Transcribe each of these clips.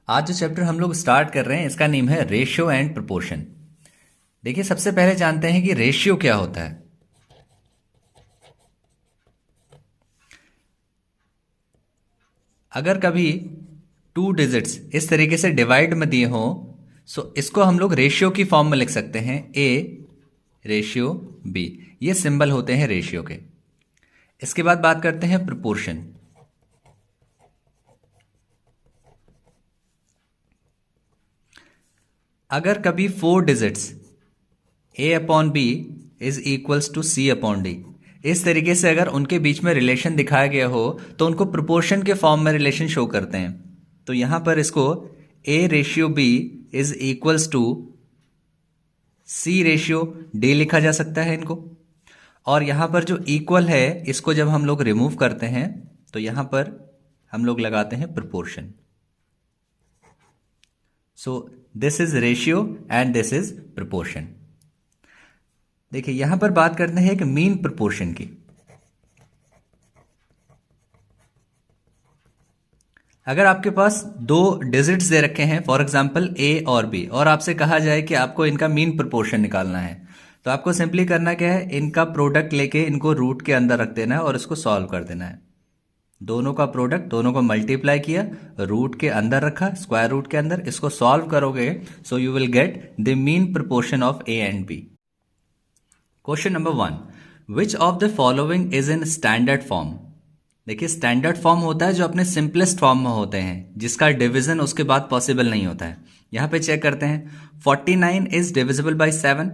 आज जो चैप्टर हम लोग स्टार्ट कर रहे हैं इसका नेम है रेशियो एंड प्रोपोर्शन। देखिए, सबसे पहले जानते हैं कि रेशियो क्या होता है। अगर कभी टू डिजिट्स इस तरीके से डिवाइड में दिए हों सो इसको हम लोग रेशियो की फॉर्म में लिख सकते हैं, ए रेशियो बी। ये सिंबल होते हैं रेशियो के। इसके बाद बात करते हैं प्रोपोर्शन। अगर कभी four digits a upon b is equals to c upon d, इस तरीके से अगर उनके बीच में रिलेशन दिखाया गया हो तो उनको प्रोपोर्शन के फॉर्म में रिलेशन शो करते हैं। तो यहां पर इसको a ratio b is equals to c ratio d लिखा जा सकता है इनको। और यहां पर जो इक्वल है इसको जब हम लोग रिमूव करते हैं तो यहां पर हम लोग लगाते हैं proportion. So this is ratio and this is proportion. देखिए, यहां पर बात करते हैं एक मीन प्रोपोर्शन की। अगर आपके पास दो डिजिट्स दे रखे हैं, फॉर एग्जांपल ए और बी, और आपसे कहा जाए कि आपको इनका मीन प्रोपोर्शन निकालना है, तो आपको सिंपली करना क्या है, इनका प्रोडक्ट लेके इनको रूट के अंदर रख देना है और इसको सॉल्व कर देना है। दोनों का प्रोडक्ट, दोनों को मल्टीप्लाई किया, रूट के अंदर रखा, स्क्वायर रूट के अंदर, इसको सॉल्व करोगे so you will get the mean proportion of a and b. Question number 1, which of the following is in standard form. देखिए, स्टैंडर्ड फॉर्म होता है जो अपने सिंपलेस्ट फॉर्म में होते हैं, जिसका डिवीजन उसके बाद पॉसिबल नहीं होता है। यहां पे चेक करते हैं, 49 इज डिविजिबल बाय 7,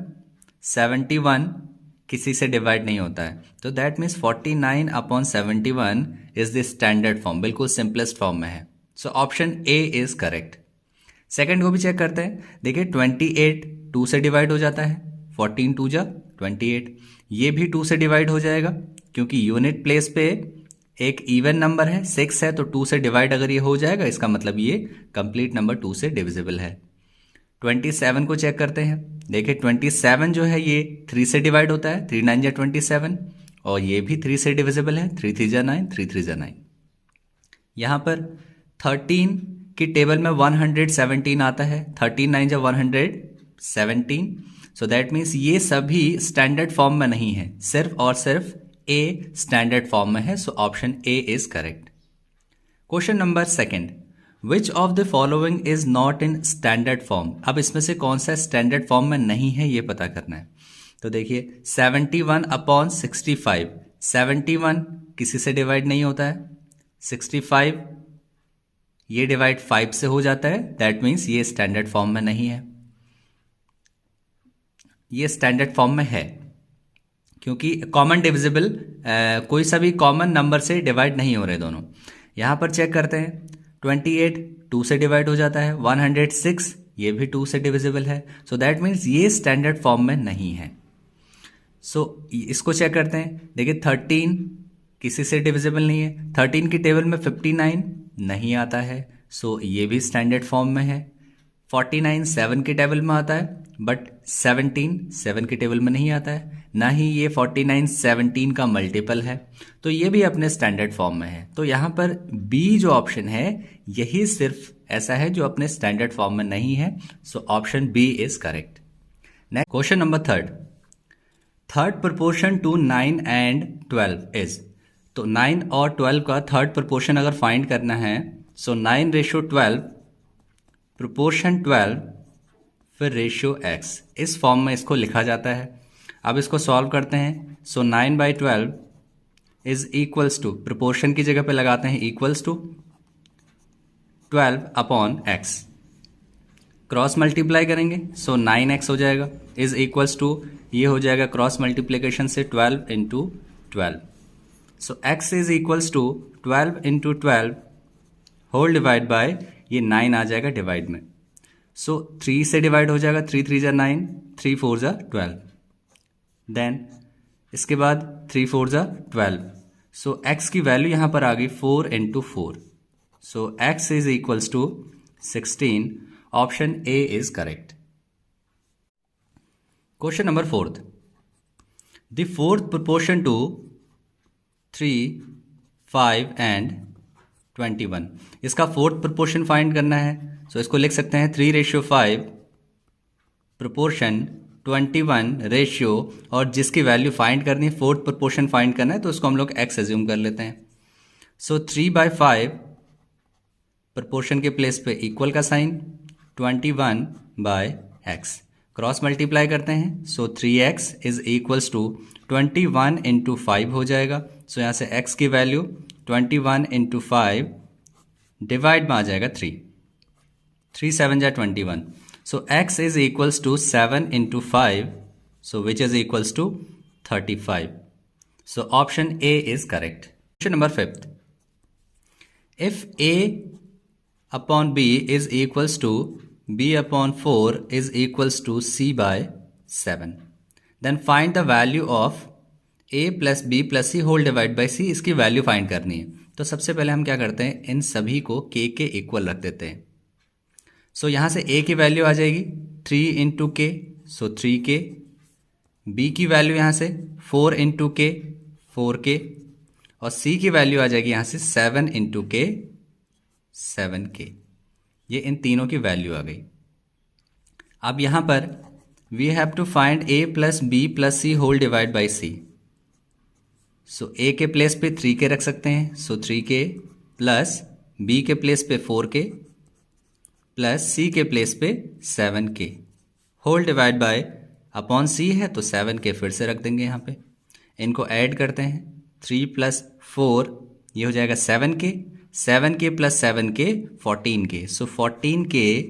71 किसी से डिवाइड नहीं होता है, तो that means 49 upon 71 is the standard form, बिल्कुल सिंपलेस्ट फॉर्म में है। So option A is correct. Second को भी चेक करते हैं। देखिए, 28 2 से डिवाइड हो जाता है, 14 2 जा 28, ये भी 2 से डिवाइड हो जाएगा क्योंकि यूनिट प्लेस पे एक इवन नंबर है, 6 है, तो 2 से डिवाइड अगर ये हो जाएगा इसका मतलब ये कंप्लीट नंबर 2 से डिविजिबल है। 27 को चेक करते हैं। देखिए, 27 जो है ये 3 से डिवाइड होता है, 3 9 जा 27, और ये भी 3 से डिविजिबल है, 3 3 जा 9, 3 3 जा 9। यहां पर 13 की टेबल में 117 आता है, 13 9 जा 117, सो दैट मीन्स ये सभी स्टैंडर्ड फॉर्म में नहीं है, सिर्फ और सिर्फ ए स्टैंडर्ड फॉर्म में है। So option A is correct. Question number 2, which of the following is not in standard form. अब इसमें से कौन सा स्टैंडर्ड फॉर्म में नहीं है ये पता करना है। तो देखिए, 71 अपॉन 65, 71 किसी से डिवाइड नहीं होता है, 65 ये डिवाइड 5 से हो जाता है, दैट मीन्स ये स्टैंडर्ड फॉर्म में नहीं है। ये स्टैंडर्ड फॉर्म में है क्योंकि कॉमन डिविजिबल कोई सा भी कॉमन नंबर से डिवाइड नहीं हो रहे दोनों। यहां पर चेक करते हैं, 28 2 से डिवाइड हो जाता है, 106 ये भी 2 से डिविजिबल है, सो दैट मीन्स ये स्टैंडर्ड फॉर्म में नहीं है। सो इसको चेक करते हैं। देखिए, 13 किसी से डिविजिबल नहीं है, 13 की टेबल में 59 नहीं आता है, सो ये भी स्टैंडर्ड फॉर्म में है। 49 7 की टेबल में आता है, बट 17 7 की टेबल में नहीं आता है, ना ही ये 49 17 का मल्टीपल है, तो ये भी अपने स्टैंडर्ड फॉर्म में है। तो यहां पर बी जो ऑप्शन है यही सिर्फ ऐसा है जो अपने स्टैंडर्ड फॉर्म में नहीं है। So option B is correct. Next question number 3, third proportion to 9 and 12 is. तो 9 और 12 का थर्ड प्रोपोर्शन अगर फाइंड करना है, सो 9 रेशियो 12 प्रोपोर्शन 12 फिर रेशियो x, इस फॉर्म में इसको लिखा जाता है। अब इसको सॉल्व करते हैं। So 9/12 is equals to, proportion की जगह पे लगाते हैं equals to 12 upon x, cross multiply करेंगे सो 9x हो जाएगा, इज इक्वल्स टू ये हो जाएगा क्रॉस मल्टीप्लीकेशन से 12 into 12, so x is equals to 12 into 12 whole divide by ये 9 आ जाएगा डिवाइड में, सो 3 से डिवाइड हो जाएगा, 3 3 जा 9, 3 4 जा 12, देन इसके बाद 3 4 जा 12, सो x की वैल्यू यहां पर आ गई 4 into 4, so x is equals to 16। Option A is correct. Question number 4, the fourth proportion to 3 5 and 21। इसका फोर्थ प्रोपोर्शन फाइंड करना है, सो इसको लिख सकते हैं 3:5 प्रोपोर्शन 21 रेशियो, और जिसकी वैल्यू फाइंड करनी है, फोर्थ प्रोपोर्शन फाइंड करना है, तो उसको हम लोग x एज्यूम कर लेते हैं। सो 3/5 प्रोपोर्शन के प्लेस पे इक्वल का साइन, 21/x क्रॉस मल्टीप्लाई करते हैं, so 3x is equals to 21 into 5 हो जाएगा। सो यहाँ से x की वैल्यू 21 इंटू 5 डिवाइड में आ जाएगा 3, 3 7 जा 21। So x is equals to 7 into 5, so which is equals to 35। So option A is correct. Question number 5, if a upon b is equals to b upon 4 is equals to c by 7, then find the value of a plus b plus c whole divided by c। इसकी value find करनी है। तो सबसे पहले हम क्या करते हैं, इन सभी को k के इक्वल रख देते हैं। सो यहाँ से a की वैल्यू आ जाएगी 3 इंटू के, सो 3k, b की वैल्यू यहाँ से 4 इंटू के, 4k, और c की वैल्यू आ जाएगी यहाँ से 7 इंटू के, 7k। ये इन तीनों की वैल्यू आ गई। अब यहां पर we have to find a plus b plus c whole divide by c. So a के प्लेस पे 3k रख सकते हैं, सो 3k प्लस b के प्लेस पे 4k प्लस c के प्लेस पे 7k whole divide by upon c है, तो 7k फिर से रख देंगे यहाँ पे। इनको ऐड करते हैं, 3 प्लस 4 ये हो जाएगा 7k, 7k plus 7k 14k, so 14k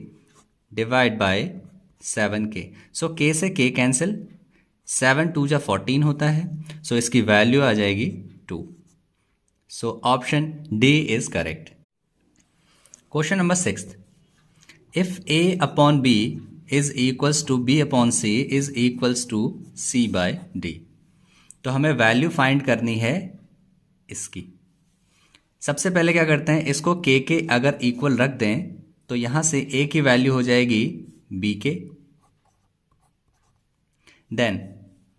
divide by 7k। So k से k कैंसिल, 7 2 जा 14 होता है, सो इसकी वैल्यू आ जाएगी 2। So option D is correct. Question number 6, if a upon b is equals to b upon c is equals to c by d। तो हमें value find करनी है इसकी। सबसे पहले क्या करते हैं, इसको k के अगर इक्वल रख दें तो यहां से a की वैल्यू हो जाएगी b के, देन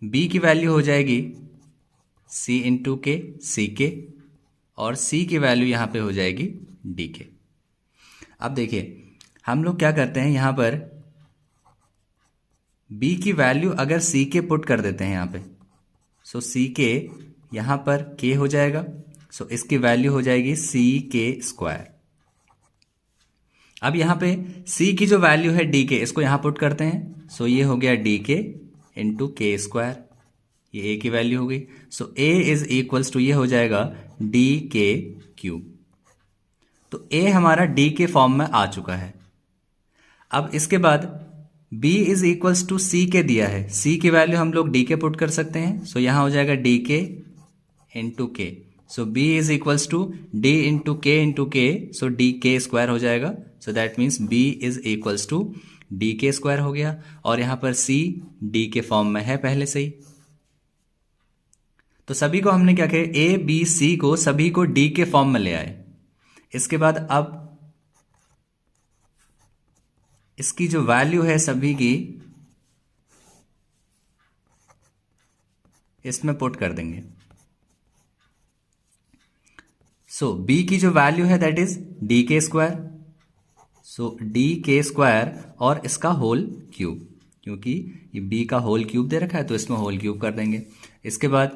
b की वैल्यू हो जाएगी c इंटू के, सी के, और c की वैल्यू यहां पे हो जाएगी d के। अब देखिए हम लोग क्या करते हैं, यहां पर b की वैल्यू अगर c के पुट कर देते हैं यहाँ पे, सो c के यहां पर k हो जाएगा, सो इसकी वैल्यू हो जाएगी c²। अब यहां पे c की जो वैल्यू है d के, इसको यहां पुट करते हैं, सो ये हो गया d इंटू k², ये a की वैल्यू हो गई। सो a इज इक्वल्स टू ये हो जाएगा d⁵। तो a हमारा d के फॉर्म में आ चुका है। अब इसके बाद b is equals to c के दिया है, c की वैल्यू हम लोग d के पुट कर सकते हैं, सो यहां हो जाएगा d into k। So b is equals to d into k, so d⁵ हो जाएगा। So that means b is equals to d⁵ हो गया, और यहां पर c d के फॉर्म में है पहले से ही। तो सभी को हमने क्या किया, a b c को सभी को d के फॉर्म में ले आए। इसके बाद अब इसकी जो वैल्यू है सभी की इसमें पुट कर देंगे। सो b की जो वैल्यू है that is d⁵, so d⁵ और इसका होल क्यूब, क्योंकि ये b का होल क्यूब दे रखा है तो इसमें होल क्यूब कर देंगे। इसके बाद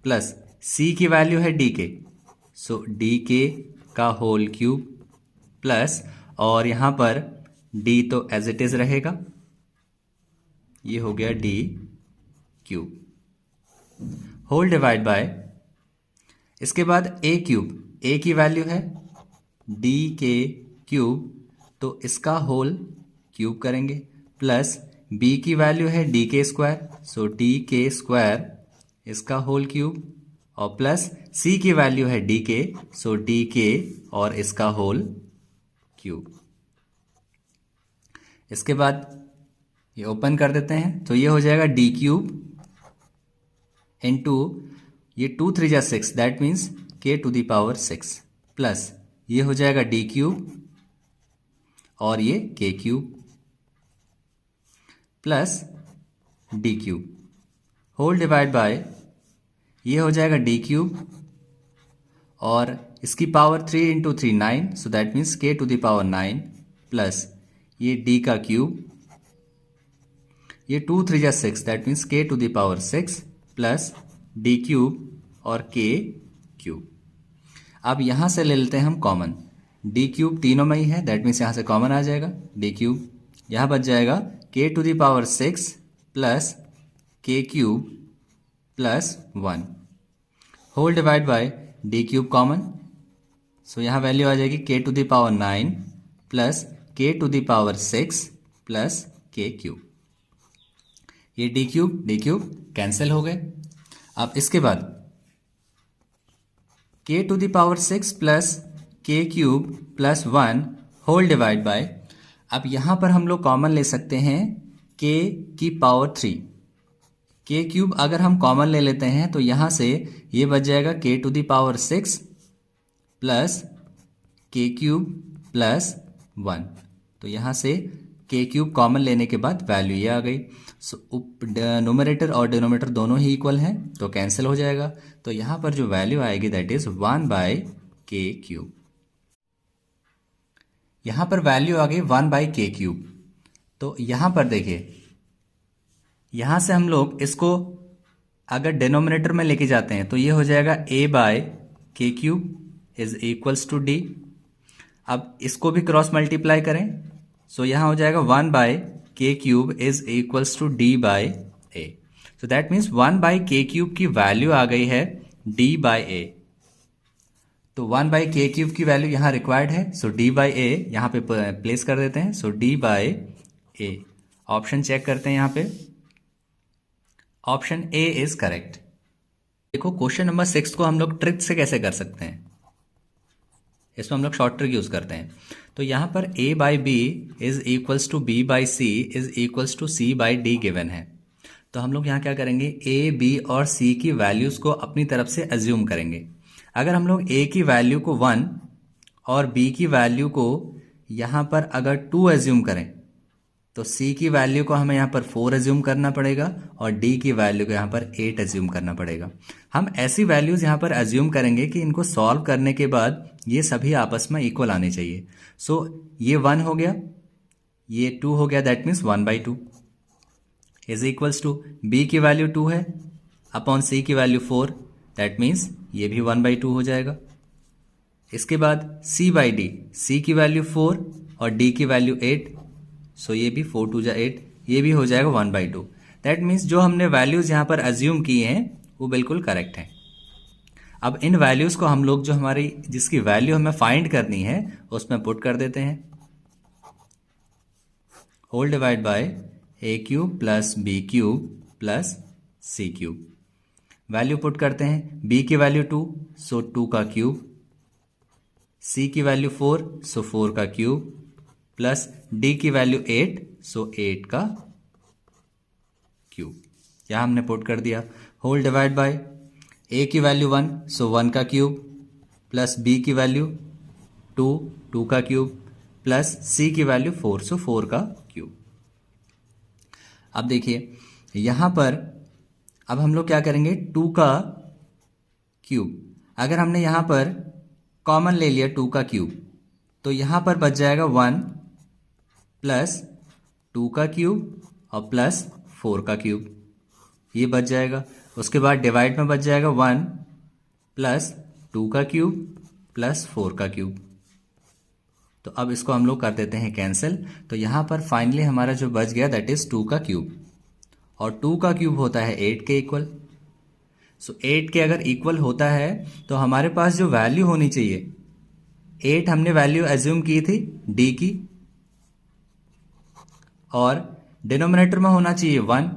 प्लस c की वैल्यू है d⁵, सो d⁵ का होल क्यूब प्लस, और यहां पर d तो एज इट इज रहेगा, ये हो गया d³ होल डिवाइड बाय, इसके बाद a की वैल्यू है d⁵, तो इसका होल क्यूब करेंगे, प्लस b की वैल्यू है d⁵, सो d⁵, इसका होल क्यूब, और प्लस c की वैल्यू है d⁵, सो d⁵ और इसका होल क्यूब। इसके बाद ये ओपन कर देते हैं, तो ये हो जाएगा d³ इंटू ये 2 3 जा 6, दैट मीन्स k⁶, प्लस ये हो जाएगा d³ और ये k³ plus d³ whole divide by, ये हो जाएगा d³ और इसकी power 3 into 3 9, so that means k to the power 9 plus ये d का क्यूब, ये 2 3 जा 6, that means k to the power 6 plus d cube और k क्यूब। अब यहां से ले लेते हैं हम कॉमन, d क्यूब तीनों में ही है, दैट मीन्स यहां से कॉमन आ जाएगा d क्यूब, यहां बच जाएगा k to the power 6 plus k cube plus 1 whole divide by d cube common, so यहां वैल्यू आ जाएगी k to the power 9 plus k to the power 6 plus k cube. ये d cube cancel हो गए। अब इसके बाद k to the power 6 plus k cube plus 1 whole divide by, अब यहां पर हम लोग कॉमन ले सकते हैं k की पावर 3, k क्यूब अगर हम कॉमन ले लेते हैं तो यहां से ये बच जाएगा k to the power 6 plus k cube plus 1, तो यहां से k क्यूब कॉमन लेने के बाद वैल्यू ये आ गई। सो न्यूमरेटर और डिनोमिनेटर दोनों ही इक्वल हैं तो कैंसिल हो जाएगा, तो यहां पर जो वैल्यू आएगी that is 1 by k cube. यहां पर वैल्यू आ गई 1 बाय k क्यूब। तो यहां पर देखिए, यहां से हम लोग इसको अगर डिनोमिनेटर में लेके जाते हैं तो ये हो जाएगा a by k cube is equals to d। अब इसको भी क्रॉस मल्टीप्लाई करें, सो यहां हो जाएगा 1 by k cube is equals to d by a। So that means 1 by k cube की वैल्यू आ गई है d बाय a। तो 1 बाय k क्यूब की वैल्यू यहां रिक्वायर्ड है, सो d बाय a यहां पे प्लेस कर देते हैं, so d by a। Option check करते हैं, यहां पे ऑप्शन a इज करेक्ट। देखो क्वेश्चन नंबर 6 को हम लोग ट्रिक से कैसे कर सकते हैं, इसमें हम लोग शॉर्ट ट्रिक यूज करते हैं। तो यहां पर a by B is equals to b by C is equals to c by d given है। तो हम लोग यहां क्या करेंगे, a b और c की वैल्यूज को अपनी तरफ से एज्यूम करेंगे। अगर हम लोग a की वैल्यू को 1 और b की वैल्यू को यहां पर अगर 2 एज्यूम करें तो c की वैल्यू को हमें यहाँ पर 4 एज्यूम करना पड़ेगा और d की वैल्यू को यहाँ पर 8 एज्यूम करना पड़ेगा। हम ऐसी वैल्यूज यहाँ पर एज्यूम करेंगे कि इनको सॉल्व करने के बाद ये सभी आपस में इक्वल आने चाहिए। सो ये 1 हो गया, ये 2 हो गया, that means 1 by 2 is equals to b की वैल्यू 2 है अपॉन c की वैल्यू 4, दैट मीन्स ये भी 1 बाई 2 हो जाएगा। इसके बाद c बाई d, c की वैल्यू 4 और d की वैल्यू 8, सो ये भी 4 2 जा 8, ये भी हो जाएगा 1 बाई 2। दैट मीन्स जो हमने वैल्यूज यहाँ पर एज्यूम किए हैं वो बिल्कुल करेक्ट हैं। अब इन वैल्यूज को हम लोग जो हमारी जिसकी वैल्यू हमें फाइंड करनी है उसमें पुट कर देते हैं, whole divide by a cube plus b cube plus c cube. Value put करते हैं, b की वैल्यू 2 सो 2 का क्यूब, c की वैल्यू 4 सो 4 का क्यूब प्लस d की वैल्यू 8 सो 8 का क्यूब। यहां हमने पुट कर दिया, होल डिवाइड बाय a की वैल्यू 1 सो 1 का क्यूब प्लस b की वैल्यू 2 2 का क्यूब प्लस c की वैल्यू 4 सो 4 का क्यूब। अब देखिए यहां पर अब हम लोग क्या करेंगे, 2 का क्यूब अगर हमने यहां पर कॉमन ले लिया 2 का क्यूब तो यहां पर बच जाएगा 1 प्लस 2 का क्यूब और प्लस 4 का क्यूब, ये बच जाएगा। उसके बाद डिवाइड में बच जाएगा 1 प्लस 2 का क्यूब प्लस 4 का क्यूब। तो अब इसको हम लोग कर देते हैं कैंसिल, तो यहां पर फाइनली हमारा जो बच गया दैट इज 2 का क्यूब, और 2 का क्यूब होता है 8 के इक्वल। सो 8 के अगर इक्वल होता है तो हमारे पास जो वैल्यू होनी चाहिए, 8 हमने वैल्यू एज्यूम की थी d की, और डिनोमिनेटर में होना चाहिए 1,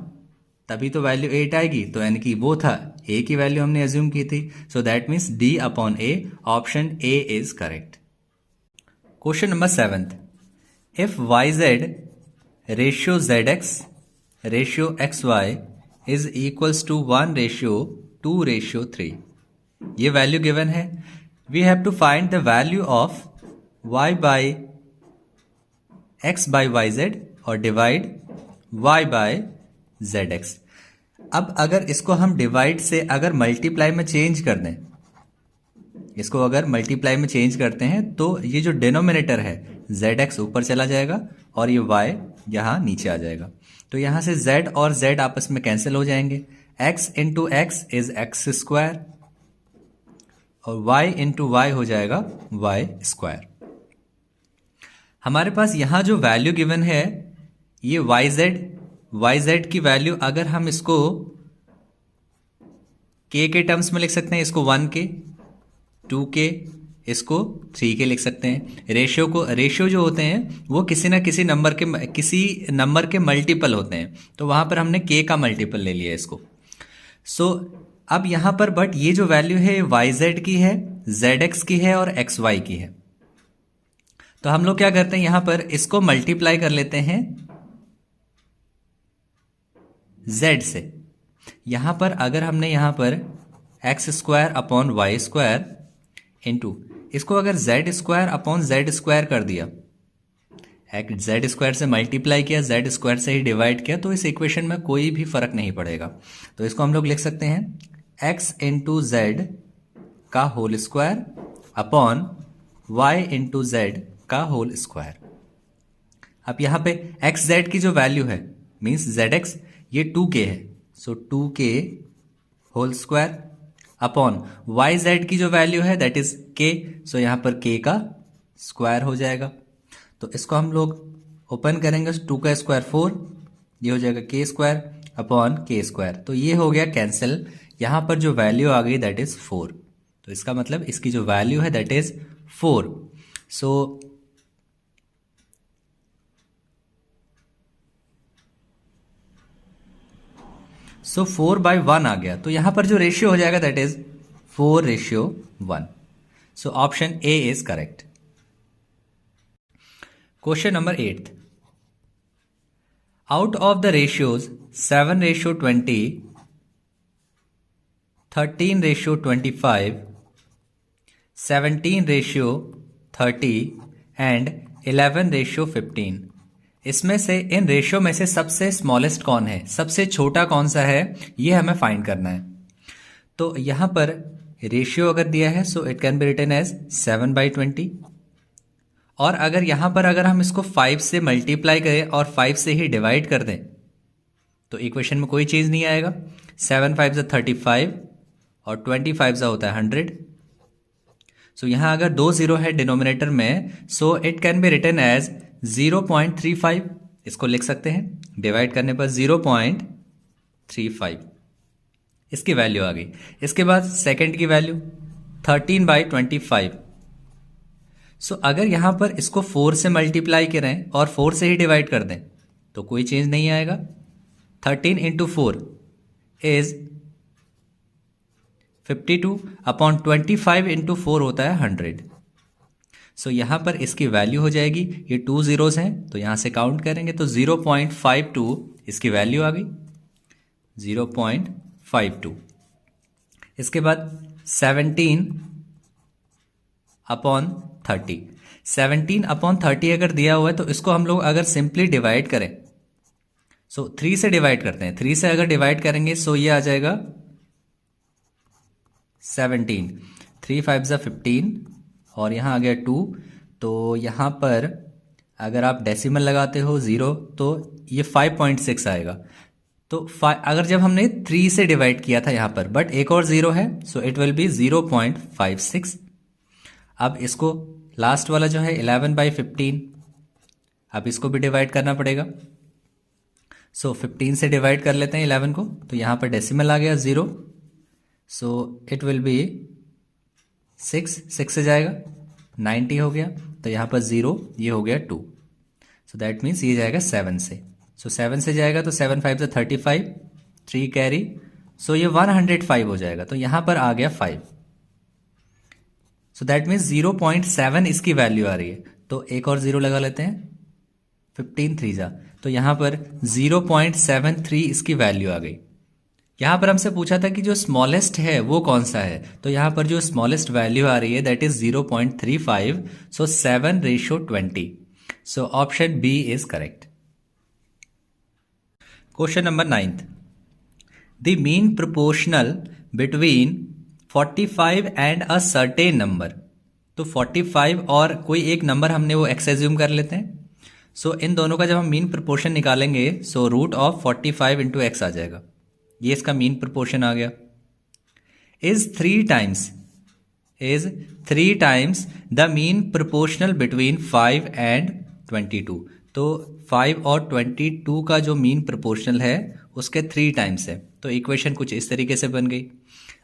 तभी तो वैल्यू 8 आएगी, तो यानी कि वो था a की वैल्यू हमने एज्यूम की थी, so that means d upon a, option a is correct. Question number 7, if yz ratio zx ratio xy is equals to 1 ratio 2 ratio 3, ये वैल्यू गिवन है। We have to find the value of y by x by yz और divide y by zx। अब अगर इसको हम divide से अगर मल्टीप्लाई में चेंज कर दें, इसको अगर मल्टीप्लाई में चेंज करते हैं तो ये जो डिनोमिनेटर है ZX ऊपर चला जाएगा और ये Y यहाँ नीचे आ जाएगा। तो यहाँ से Z और Z आपस में कैंसिल हो जाएंगे। X into x is x square और Y इंटू वाई हो जाएगा Y स्क्वायर। हमारे पास यहाँ जो वैल्यू गिवन है ये YZ की वैल्यू अगर हम इसको K के टर्म्स में लिख सकते हैं, इसको 1K 2K इसको 3K लिख सकते हैं। रेशियो जो होते हैं वो किसी नंबर के मल्टीपल होते हैं, तो वहां पर हमने K का मल्टीपल ले लिया इसको। सो अब यहां पर बट ये जो वैल्यू है YZ की है, ZX की है और XY की है। तो हम लोग क्या करते हैं, यहां पर इसको मल्टीप्लाई कर लेते हैं Z से। यहां पर अगर हमने यहां पर X square upon Y square into इसको अगर Z square upon Z square कर दिया, जेड स्क्वायर से मल्टीप्लाई किया, जेड स्क्वायर से ही डिवाइड किया, तो इस इक्वेशन में कोई भी फर्क नहीं पड़ेगा। तो इसको हम लोग लिख सकते हैं एक्स इंटू जेड का whole square upon Y into Z का होल स्क्वायर। अब यहां पे एक्स जेड की जो वैल्यू है मीन्स जेड एक्स ये 2K है, सो 2K whole square upon Y Z की जो वैल्यू है दैट इज K, सो यहां पर K का स्क्वायर हो जाएगा। तो इसको हम लोग ओपन करेंगे, 2 का स्क्वायर 4, ये हो जाएगा K square upon K square. तो ये हो गया कैंसिल, यहां पर जो वैल्यू आ गई दैट इज 4। तो इसका मतलब इसकी जो वैल्यू है दैट इज 4। सो 4/1 आ गया, तो यहां पर जो रेशियो हो जाएगा that is 4:1। So option A is correct. Question number 8, out of the ratios 7:20, 13:25, 17:30 and 11:15, इसमें से इन रेशियो में से सबसे स्मॉलेस्ट कौन है, सबसे छोटा कौन सा है, ये हमें फाइंड करना है। तो यहां पर रेशियो अगर दिया है so it can be written as 7/20, और अगर यहां पर अगर हम इसको 5 से मल्टीप्लाई करें और 5 से ही डिवाइड कर दें तो इक्वेशन में कोई चीज नहीं आएगा। 7 5 35 और 25 होता है 100। सो यहां अगर 2 0 है डिनोमिनेटर में, so it can be written as 0.35, इसको लिख सकते हैं, डिवाइड करने पर 0.35 इसकी वैल्यू आ गई। इसके बाद सेकंड की वैल्यू 13/25। सो अगर यहां पर इसको 4 से मल्टीप्लाई करें और 4 से ही डिवाइड कर दें तो कोई चेंज नहीं आएगा। 13 इंटू 4 इज 52 अपॉन 25 इंटू 4 होता है 100। सो यहां पर इसकी वैल्यू हो जाएगी, ये 2 zeros हैं तो यहां से काउंट करेंगे तो 0.52 इसकी वैल्यू आ गई, 0.52। इसके बाद 17 अपॉन 30, 17 अपॉन 30 अगर दिया हुआ है तो इसको हम लोग अगर सिंपली डिवाइड करें, सो 3 से डिवाइड करते हैं, 3 से अगर डिवाइड करेंगे सो ये आ जाएगा 17, 3 5 15 और यहां आ गया 2। तो यहां पर अगर आप डेसिमल लगाते हो 0 तो ये 5.6 आएगा। तो अगर जब हमने 3 से डिवाइड किया था यहां पर, बट एक और 0 है सो इट विल बी 0.56। अब इसको लास्ट वाला जो है 11/15, अब इसको भी डिवाइड करना पड़ेगा। सो 15 से डिवाइड कर लेते हैं 11 को, तो यहां पर डेसिमल आ गया 0, सो इट विल बी 6 से जाएगा 90 हो गया, तो यहां पर 0, ये हो गया 2, सो दैट मीन्स ये जाएगा 7 से। सो 7 से जाएगा तो 7 5 35, 3 कैरी, सो ये 105 हो जाएगा, तो यहां पर आ गया 5। सो दैट मीन्स 0.7 इसकी वैल्यू आ रही है, तो एक और 0 लगा लेते हैं, 15 3 जा, तो यहां पर 0.73 इसकी वैल्यू आ गई। यहां पर हमसे पूछा था कि जो स्मॉलेस्ट है वो कौन सा है, तो यहां पर जो स्मॉलेस्ट वैल्यू आ रही है that is 0.35, so 7:20। So option B is correct. Question number 9, the mean proportional between 45 and a certain number, तो 45 और कोई एक नंबर हमने वो एक्स एज्यूम कर लेते हैं। सो इन दोनों का जब हम मीन प्रोपोर्शन निकालेंगे so root of 45 into X आ जाएगा, ये इसका मीन प्रोपोर्शन आ गया। Is three times the mean proportional between 5 and 22, तो 5 और 22 का जो मीन प्रोपोर्शनल है उसके 3 टाइम्स है। तो इक्वेशन कुछ इस तरीके से बन गई।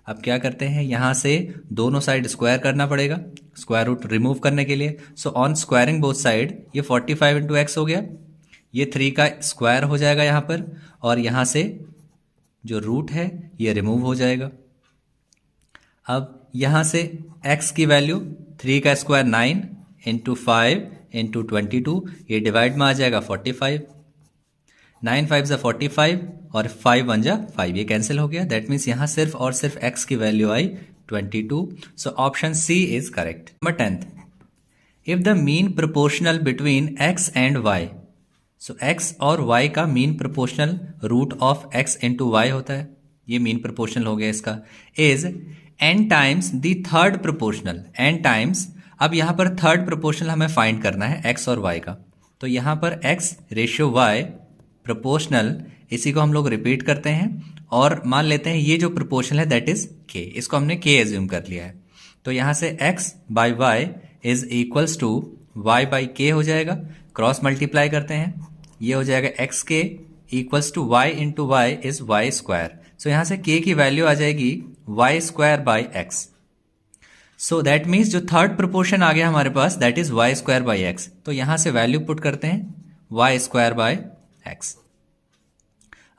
अब क्या करते हैं, यहाँ से दोनों साइड स्क्वायर करना पड़ेगा स्क्वायर रूट रिमूव करने के लिए। So on squaring both side ये 45 इंटू एक्स हो गया, ये 3 का स्क्वायर हो जाएगा यहाँ पर, और यहाँ से जो रूट है ये रिमूव हो जाएगा। अब यहाँ से x की वैल्यू 3 का स्क्वायर 9 इंटू 5 इंटू 22, ये डिवाइड में आ जाएगा 45, 9 5 जा 45 और 5 1 जा 5, ये कैंसिल हो गया। दैट मीन्स यहाँ सिर्फ और सिर्फ x की वैल्यू आई 22। So option C is correct. Number 10th, if the mean proportional between x and y, so x और y का mean proportional root of x into y होता है, ये मीन प्रोपोर्शनल हो गया इसका, is n times the third proportional, n times. अब यहाँ पर थर्ड प्रोपोर्शनल हमें फाइंड करना है x और y का, तो यहाँ पर x रेशियो y प्रोपोर्शनल, इसी को हम लोग रिपीट करते हैं और मान लेते हैं ये जो प्रोपोर्शनल है दैट इज k, इसको हमने k एज्यूम कर लिया है। तो यहाँ से x by Y is equals to y by k हो जाएगा, क्रॉस मल्टीप्लाई करते हैं, ये हो जाएगा एक्स के equals to Y into Y is Y square. So यहाँ से k की वैल्यू आ जाएगी Y square by X. So that means जो थर्ड प्रोपोर्शन आ गया हमारे पास that is Y square by X. तो यहाँ से वैल्यू पुट करते हैं वाई स्क्वायर बाई एक्स।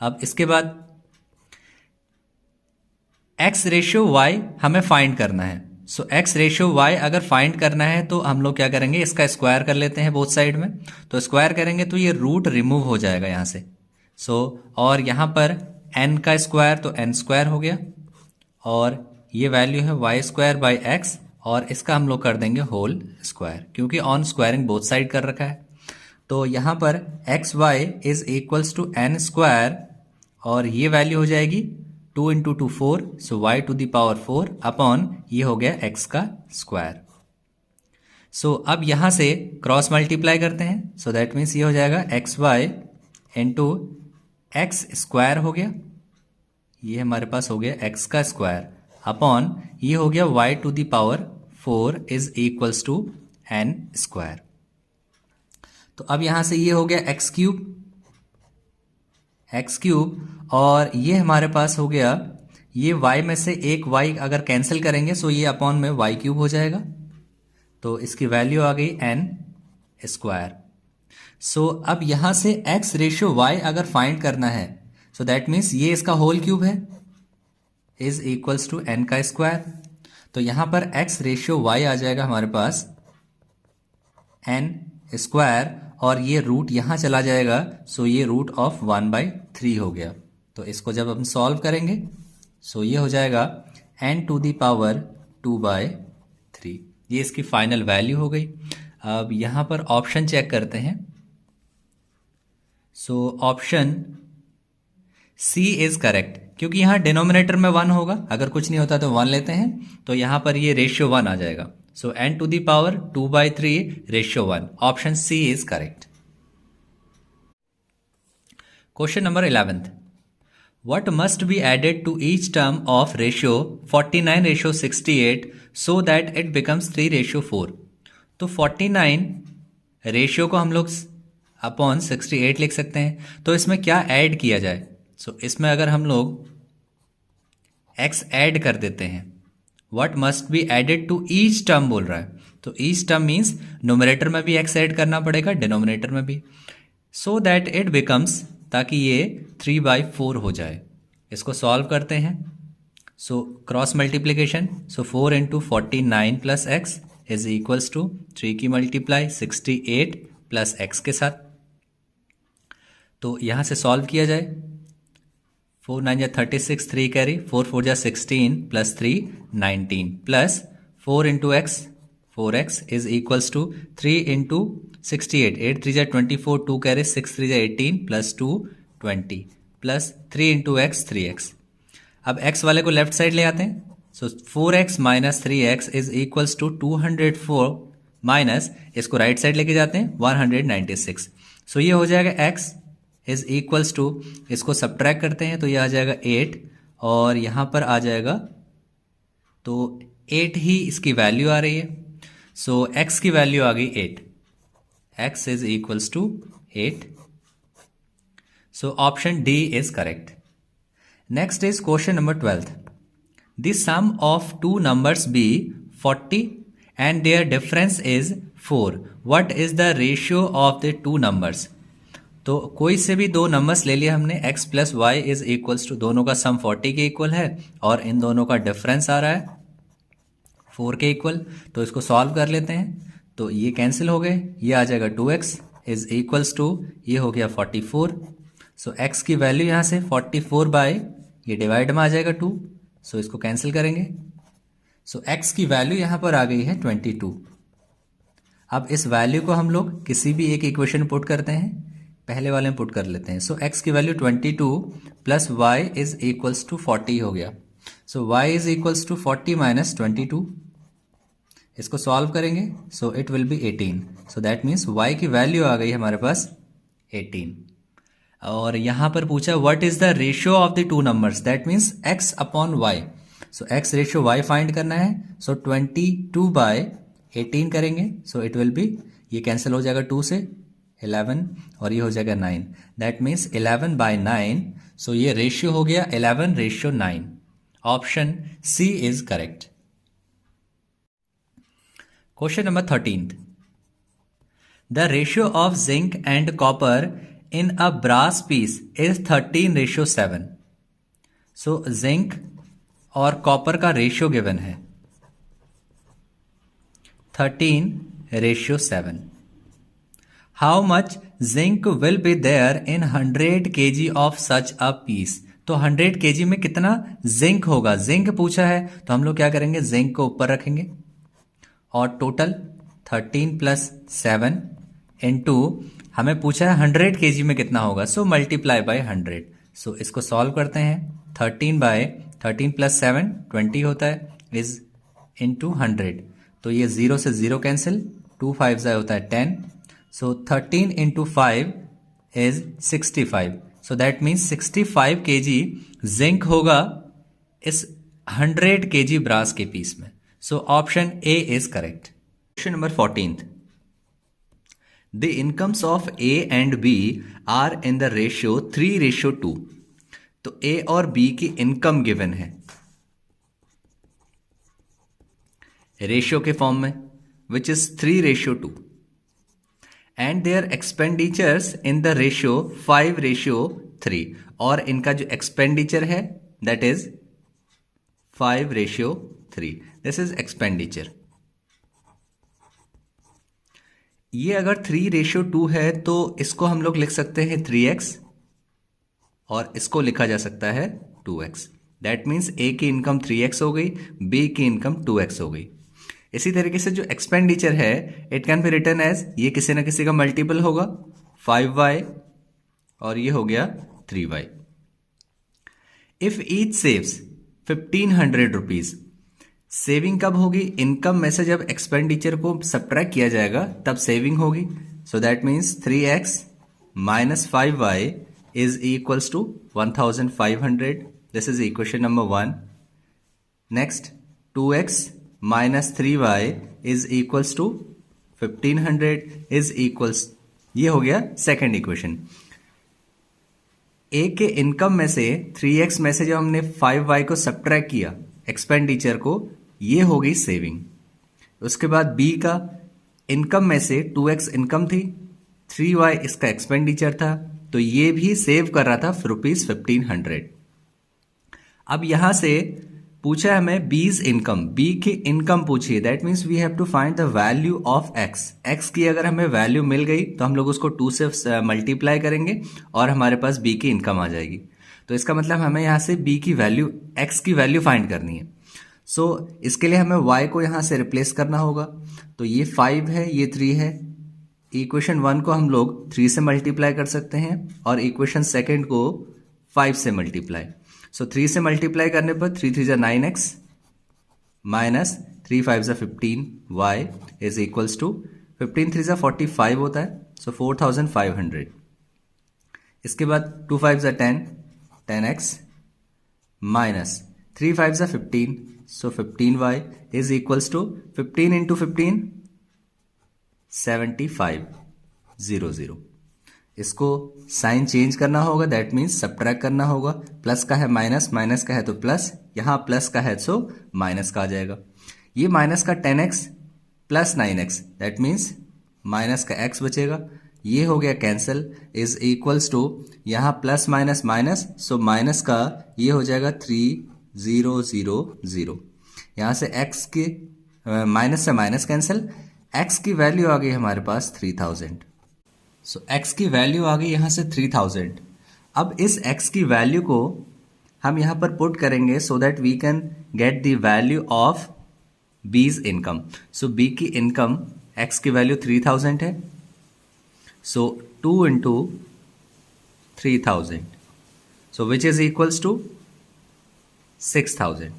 अब इसके बाद x रेशियो y हमें फाइंड करना है। सो x रेशियो y अगर फाइंड करना है तो हम लोग क्या करेंगे, इसका स्क्वायर कर लेते हैं बोथ साइड में। तो स्क्वायर करेंगे तो ये रूट रिमूव हो जाएगा यहाँ से। और यहाँ पर n का स्क्वायर तो n स्क्वायर हो गया, और ये वैल्यू है वाई स्क्वायर बाई एक्स, और इसका हम लोग कर देंगे होल स्क्वायर क्योंकि ऑन स्क्वायरिंग बोथ साइड कर रखा है। तो यहाँ पर X Y is equals to N square, और ये वैल्यू हो जाएगी 2 इंटू 2 4, so Y to the power 4 upon ये हो गया एक्स का स्क्वायर। सो अब यहाँ से क्रॉस मल्टीप्लाई करते हैं, सो दैट मीन्स ये हो जाएगा X Y into X square हो गया, ये हमारे पास हो गया एक्स का स्क्वायर अपॉन ये हो गया Y to the power 4 is equals to N square. तो अब यहाँ से ये हो गया एक्स क्यूब, और ये हमारे पास हो गया ये y में से एक y अगर कैंसिल करेंगे सो ये अपॉन में y क्यूब हो जाएगा, तो इसकी वैल्यू आ गई n स्क्वायर। सो अब यहाँ से x रेशियो y अगर फाइंड करना है सो दैट मीन्स ये इसका होल क्यूब है इज इक्वल्स टू n का स्क्वायर। तो यहाँ पर x रेशियो y आ जाएगा हमारे पास n स्क्वायर, और ये रूट यहाँ चला जाएगा, सो ये रूट ऑफ 1/3 हो गया। तो इसको जब हम सॉल्व करेंगे सो ये हो जाएगा n टू द पावर 2/3, ये इसकी फाइनल वैल्यू हो गई। अब यहाँ पर ऑप्शन चेक करते हैं। So option C is correct, क्योंकि यहाँ डिनोमिनेटर में 1 होगा, अगर कुछ नहीं होता तो 1 लेते हैं, तो यहाँ पर ये रेशियो 1 आ जाएगा। So n to the power 2/3 ratio 1, option C is correct. Question number 11th, what must be added to each term of ratio 49:68 so that it becomes 3:4? तो 49 रेशियो को हम लोग अपॉन 68 लिख सकते हैं, तो इसमें क्या ऐड किया जाए। सो इसमें अगर हम लोग x ऐड कर देते हैं, what must be added to each term बोल रहा है, तो each term मीन्स न्यूमरेटर में भी x ऐड करना पड़ेगा, डिनोमिनेटर में भी, so that it becomes, ताकि ये 3/4 हो जाए। इसको सॉल्व करते हैं। So cross multiplication, so 4 into 49 plus X is equals to 3 की मल्टीप्लाई 68 प्लस एक्स के साथ। तो यहाँ से सॉल्व किया जाए, 4 9 जा 36, 3 कैरी, 4 4 जा 16 plus 3 19 plus 4 into X 4x is equals to 3 into 68, 8 3 जा 24, 2 कैरी, 6 3 जा 18 plus 2 20 plus 3 into x 3x। अब x वाले को लेफ्ट साइड ले आते हैं, so 4x minus 3x is equals to 204 minus, इसको राइट साइड लेके जाते हैं, 196। सो ये हो जाएगा x इज इक्वल्स टू, इसको सब्ट्रैक्ट करते हैं तो ये आ जाएगा 8 और यहाँ पर आ जाएगा, तो 8 ही इसकी वैल्यू आ रही है। सो x की वैल्यू आ गई 8, x is equals to 8। So option D is correct. Next is question number 12th। The sum of two numbers be 40 and their difference is 4. What is the ratio of the two numbers? तो कोई से भी दो numbers ले लिए हमने, x plus Y is equals to, दोनों का सम 40 के इक्वल है और इन दोनों का डिफरेंस आ रहा है 4 के इक्वल। तो इसको सॉल्व कर लेते हैं, तो ये कैंसिल हो गए, ये आ जाएगा 2x इज इक्वल्स टू, ये हो गया 44। सो x की वैल्यू यहाँ से 44 बाय, ये डिवाइड में आ जाएगा 2, सो इसको कैंसिल करेंगे। सो x की वैल्यू यहाँ पर आ गई है 22। अब इस वैल्यू को हम लोग किसी भी एक इक्वेशन पुट करते हैं, पहले वाले में पुट कर लेते हैं। सो x की value 22 plus y is equals to 40 हो गया। सो y is equals to 40 minus 22, इसको सॉल्व करेंगे, so it will be 18। So that means y की वैल्यू आ गई हमारे पास 18। और यहाँ पर पूछा what is the ratio of the two numbers, that means x upon y। So x ratio y find करना है, सो 22 बाय 18 करेंगे, सो इट विल बी, ये कैंसिल हो जाएगा 2 से 11 और ये हो जाएगा 9, दैट मीन्स 11 बाय 9। सो ये रेशियो हो गया 11:9। Option C is correct. Question number 13th। The ratio of zinc and copper in a brass piece is 13:7। So zinc और कॉपर का रेशियो गिवन है 13:7। How much zinc will be there in 100 kg of such a piece. तो 100 kg में कितना zinc होगा, zinc पूछा है तो हम लोग क्या करेंगे, जिंक को ऊपर रखेंगे और टोटल 13 प्लस 7 इंटू, हमें पूछा है 100 kg में कितना होगा, सो मल्टीप्लाई बाय 100। सो इसको सॉल्व करते हैं, 13 प्लस 7 20 होता है, इज इनटू 100। तो ये 0 से 0 कैंसिल, 2 5 होता है 10। सो 13 into 5 is 65। So that means 65 kg zinc होगा इस 100 kg ब्रास के पीस में। सो option A is correct. Question number 14th। The incomes of A and B are in the ratio 3:2। तो A और B की इनकम गिवन है ratio के form में, which is 3:2, and their expenditures in the ratio 5:3। और इनका जो expenditure है that is 5:3। This is expenditure. ये अगर 3:2 है तो इसको हम लोग लिख सकते हैं 3x और इसको लिखा जा सकता है 2x। दैट मीन्स A की इनकम 3x हो गई, B की इनकम 2x हो गई। इसी तरीके से जो एक्सपेंडिचर है it can be written as, ये किसी ना किसी का मल्टीपल होगा 5y और ये हो गया 3y। If each saves 1500 rupees, saving कब होगी, इनकम में से जब एक्सपेंडिचर को सब्ट्रैक्ट किया जाएगा तब सेविंग होगी। So that means 3x minus 5y is equals to 1500। This is equation number 1। Next 2x minus 3y is equals to 1500 is equals, ये हो गया सेकेंड इक्वेशन। A के इनकम में से 3x में से जब हमने 5y को सब्ट्रैक्ट किया एक्सपेंडिचर को, ये हो गई सेविंग। उसके बाद B का इनकम में से 2x इनकम थी, 3y इसका एक्सपेंडिचर था, तो ये भी सेव कर रहा था ₹1500। अब यहां से पूछा है हमें B's इनकम, B की इनकम पूछी है, that means we have to find the value of x। x की अगर हमें वैल्यू मिल गई तो हम लोग उसको 2 से मल्टीप्लाई करेंगे और हमारे पास B की इनकम आ जाएगी। तो इसका मतलब हमें यहाँ से B की वैल्यू, x की वैल्यू फाइंड करनी है। सो इसके लिए हमें y को यहाँ से रिप्लेस करना होगा। तो ये 5 है, ये 3 है। इक्वेशन 1 को हम लोग 3 से मल्टीप्लाई कर सकते हैं और इक्वेशन सेकेंड को 5 से मल्टीप्लाई। सो 3 से मल्टीप्लाई करने पर 3 3 9x माइनस 3 5 ज़ा 15 y इज इक्वल्स टू 15 3 ज़ा 45 होता है, सो 4500। इसके बाद 2 5 ज़ा 10 10x माइनस 3 5 ज़ा 15, so 15y is equals to 15 into 15 7500। इसको साइन चेंज करना होगा, दैट मीन्स सब्ट्रैक्ट करना होगा। प्लस का है माइनस, माइनस का है तो प्लस, यहां प्लस का है सो माइनस का आ जाएगा। ये माइनस का 10x plus 9x, that means minus का x बचेगा। ये हो गया कैंसिल, इज इक्वल्स टू यहां plus minus minus, so minus का ये हो जाएगा 3000। यहां से x के माइनस से माइनस कैंसिल, x की वैल्यू आ गई हमारे पास 3000। सो x की वैल्यू आ गई यहां से 3000। अब इस x की वैल्यू को हम यहां पर पुट करेंगे so that we can get the value of B's income. So B की इनकम x की वैल्यू 3000 है, so 2 into 3000, so which is equals to 6000।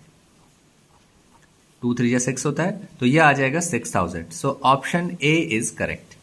2 3 6 होता है, तो ये आ जाएगा 6000। सो ऑप्शन ए इज करेक्ट।